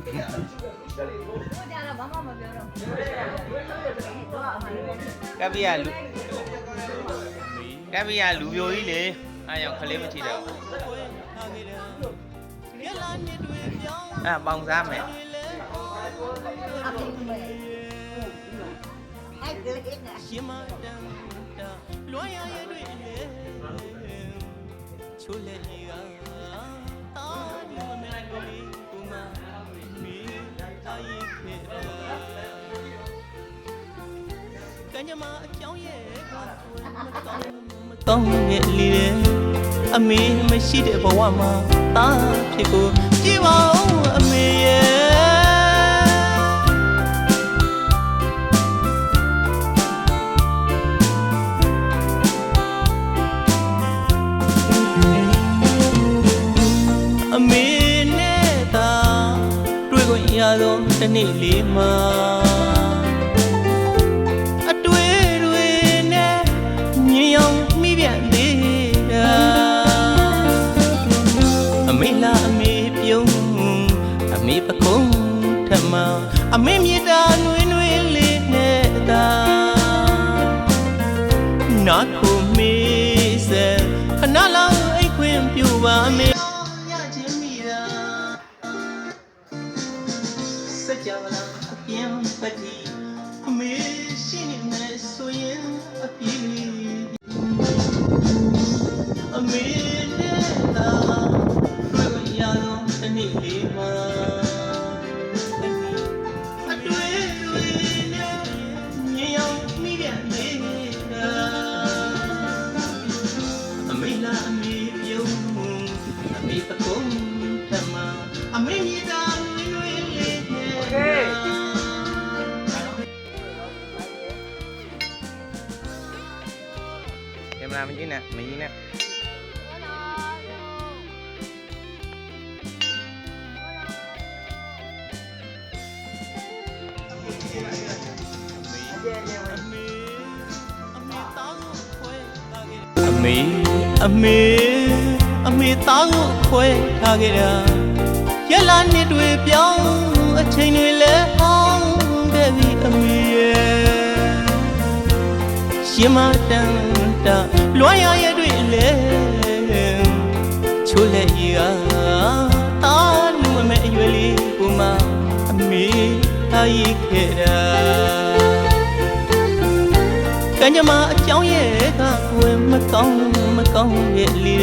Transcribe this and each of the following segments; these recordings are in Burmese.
ကပ်ပြီးရလူပြိုကြီးလေအားကြောင့်ခလေးမချီတော့ပေါင်စားမယ်ရှင်မတန်တာလွှမ်းရရတွေ့လေချိုးလက်ကြီးကတာဒီမင်းကိုလေးကိုမမီတာရင်ခေကညမအကြောင်းရဲ့ကောင်းရဲ့လီအမေမရှိတဲ့ဘဝမှာတာဖြစ်ကိုကြည့်ပါဦးအမေရဲ့အမေနဲ့သာတွေ့ခွင့်ရသောတစ်နေ့လေးမှာအတွေ့တွေနဲ့မြင်အောင်မိပြန်သေးတာအမေလာအမေပြုံးအမေပကုံးထမအမေမြေတာနွေနွေလေးနဲ့သာနာကိုမေးစဲခဏလောက်အိတ်ခွင့်ပြုပါမေစကြဝဠာအပြင်းပတိအမေရှိနေမယ်ဆိုရင်အပြေအမေနဲ့သာတွေ့ရတော့တနေ့လေးမှာအတွေ့တွေနဲ့မြင်အောင်မိပြန်နေတာအမေလာအမေပြုံးအမေပကုံးထမအမေမြေတာကင်မရာမကြီးနဲ့မကြီးနဲ့အမေသားကိုခွဲထားခဲ့တာရလာနှစ်တွေပြောင်းအချိန်တွေလဲဟောင်းခဲ့ပြီအမေရဲ့ရှင်မတန်တာလွှမ်းရရတွေ့လဲချိုးလက်ရည်ကတာလူမမဲ့အရွယ်လေးကိုမှအမေထားရခဲ့တာကညမအကြောင်းရဲ့ကဝင်မကောင်းရဲ့လေ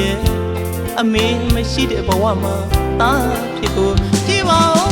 အမေမရှိတဲ့ဘဝမှာတာဖြစ်ကိုကြည့်ပါဦး